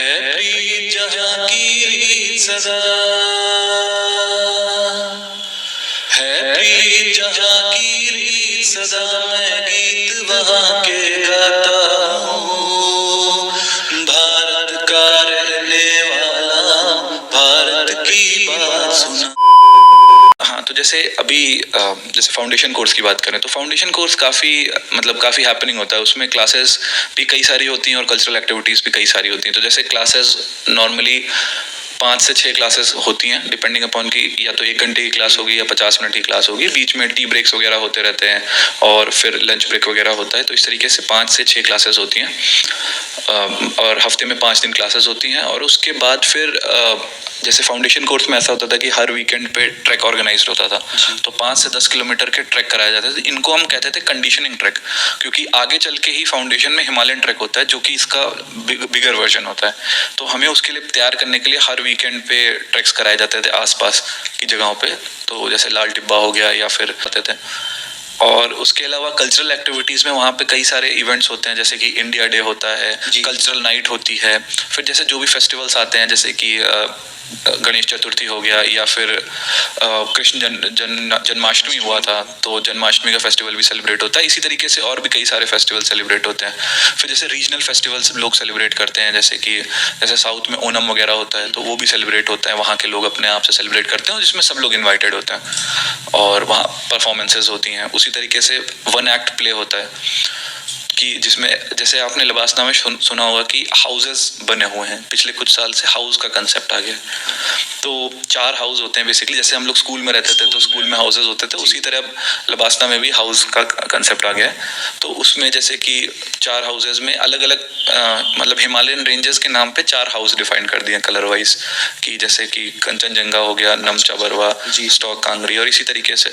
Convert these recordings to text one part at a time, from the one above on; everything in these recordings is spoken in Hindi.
है प्रीत जहाँ की रीत सदा, है प्रीत जहाँ की रीत सदा, मैं गीत वहाँ के गाता हूँ। भारत का रहने वाला, भारत की बात सुना। हाँ, तो जैसे अभी जैसे फाउंडेशन कोर्स की बात करें तो फाउंडेशन कोर्स काफ़ी हैपनिंग होता है। उसमें क्लासेस भी कई सारी होती हैं और कल्चरल एक्टिविटीज़ भी कई सारी होती हैं। तो जैसे क्लासेस नॉर्मली 5 से 6 क्लासेस होती हैं, डिपेंडिंग अपॉन की या तो 1 घंटे की क्लास होगी या 50 मिनट की क्लास होगी। बीच में टी ब्रेक्स वगैरह होते रहते हैं और फिर लंच ब्रेक वगैरह होता है। तो इस तरीके से 5 से 6 क्लासेस होती हैं और हफ्ते में 5 दिन क्लासेस होती हैं। और उसके बाद फिर जैसे फाउंडेशन कोर्स में ऐसा होता था कि हर वीकेंड पे ट्रैक ऑर्गेनाइज होता था, तो 5 से 10 किलोमीटर के ट्रैक कराए जाते थे। इनको हम कहते थे कंडीशनिंग ट्रैक, क्योंकि आगे चल के ही फाउंडेशन में हिमालयन ट्रैक होता है जो कि इसका बिगर वर्जन होता है। तो हमें उसके लिए तैयार करने के लिए हर वीकेंड पे ट्रैक्स कराए जाते थे आसपास की जगहों पे। तो जैसे लाल टिब्बा हो गया या फिर आते थे। और उसके अलावा कल्चरल एक्टिविटीज़ में वहाँ पे कई सारे इवेंट्स होते हैं, जैसे कि इंडिया डे होता है, कल्चरल नाइट होती है। फिर जैसे जो भी फेस्टिवल्स आते हैं, जैसे कि गणेश चतुर्थी हो गया या फिर कृष्ण जन्माष्टमी हुआ था, तो जन्माष्टमी का फेस्टिवल भी सेलिब्रेट होता है। इसी तरीके से और भी कई सारे फेस्टिवल सेलिब्रेट होते हैं। फिर जैसे रीजनल फेस्टिवल्स लोग सेलिब्रेट करते हैं, जैसे साउथ में ओनम वगैरह होता है, तो वो भी सेलिब्रेट होता है। वहाँ के लोग अपने आप से सेलिब्रेट करते हैं जिसमें सब लोग इन्वाइटेड होते हैं और वहाँ परफॉर्मेंसेज होती हैं। उसी तरीके से वन एक्ट प्ले होता है कि जिसमें जैसे आपने लबासना में सुना होगा कि हाउसेस बने हुए हैं। पिछले कुछ साल से हाउस का कंसेप्ट आ गया। तो 4 हाउस होते हैं बेसिकली। जैसे हम लोग स्कूल में रहते थे तो स्कूल में हाउसेस होते थे, उसी तरह अब लबासना में भी हाउस का कंसेप्ट आ गया है। तो उसमें जैसे कि 4 हाउसेस में अलग अलग मतलब हिमालयन रेंजेस के नाम पे 4 हाउस डिफाइन कर दिए कलर वाइज, कि जैसे कि कंचनजंगा हो गया, नमचा बरवा, स्टॉक कांगरी और इसी तरीके से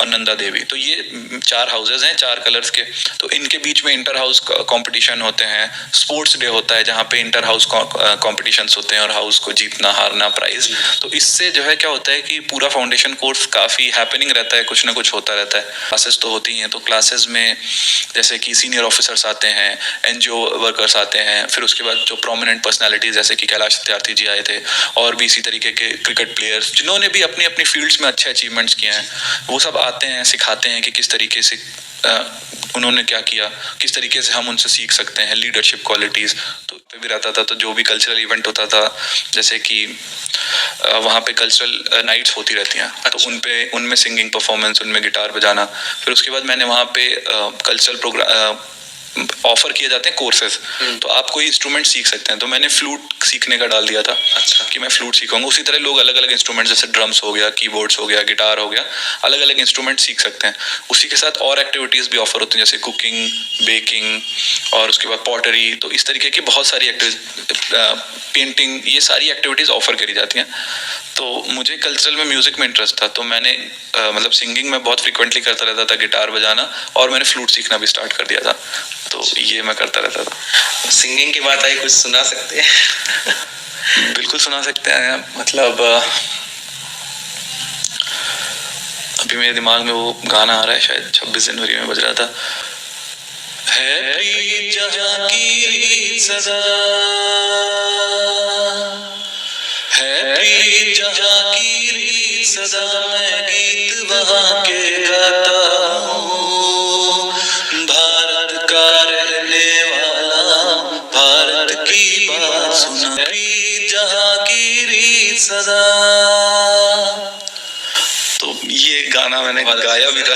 और नंदा देवी। तो ये 4 हाउसेस हैं 4 कलर्स के। तो इनके बीच में इंटर हाउस कंपटीशन होते हैं। स्पोर्ट्स डे होता है जहाँ पे इंटर हाउस कॉम्पिटिशन्स होते हैं और हाउस को जीतना हारना प्राइज। तो इससे जो है क्या होता है कि पूरा फाउंडेशन कोर्स काफ़ी हैपनिंग रहता है, कुछ ना कुछ होता रहता है। क्लासेस तो होती हैं, तो क्लासेस में जैसे कि सीनियर ऑफिसर्स आते हैं, एनजीओ वर्कर्स आते हैं, फिर उसके बाद जो प्रोमिनेंट पर्सनैलिटीज जैसे कि कैलाश सत्यार्थी जी आए थे, और भी इसी तरीके के क्रिकेट प्लेयर्स जिन्होंने भी अपनी अपनी फील्ड्स में अच्छे अचीवमेंट्स किए हैं, वो सब आते हैं, सिखाते हैं कि किस तरीके से उन्होंने क्या किया, किस तरीके से हम उनसे सीख सकते हैं लीडरशिप क्वालिटीज़। तो पे भी रहता था। तो जो भी कल्चरल इवेंट होता था, जैसे कि वहाँ पे कल्चरल नाइट्स होती रहती हैं, तो उनमें सिंगिंग परफॉर्मेंस, उनमें गिटार बजाना। फिर उसके बाद मैंने वहाँ पे कल्चरल प्रोग्राम ऑफर किए जाते हैं कोर्सेज, तो आप कोई इंस्ट्रूमेंट सीख सकते हैं। तो मैंने फ्लूट सीखने का डाल दिया था। अच्छा। कि मैं फ्लूट सीखूंगा। उसी तरह लोग अलग अलग इंस्ट्रूमेंट जैसे ड्रम्स हो गया, कीबोर्ड्स हो गया, गिटार हो गया, अलग अलग इंस्ट्रूमेंट सीख सकते हैं। उसी के साथ और एक्टिविटीज़ भी ऑफर होती हैं, जैसे कुकिंग, बेकिंग और उसके बाद पॉटरी। तो इस तरीके की बहुत सारी पेंटिंग, ये सारी एक्टिविटीज़ ऑफर करी जाती हैं। तो मुझे कल्चरल में म्यूज़िक में इंटरेस्ट था, तो मैंने मतलब सिंगिंग में बहुत फ्रिक्वेंटली करता रहता था, गिटार बजाना, और मैंने फ्लूट सीखना भी स्टार्ट कर दिया था। तो ये मैं करता रहता था। सिंगिंग की बात आई, कुछ सुना सकते हैं? बिल्कुल सुना सकते हैं। मतलब अभी मेरे दिमाग में वो गाना आ रहा है, शायद 26 जनवरी में बज रहा था। है प्रीत जहाँ की रीत सदा, है प्रीत जहाँ की रीत सदा, मैं गीत वहाँ के गाता हूँ। भारत का रहने वाला, भारत की बात सुना। प्रीत जहाँ की रीत सदा। तो ये गाना मैंने गाया भी था।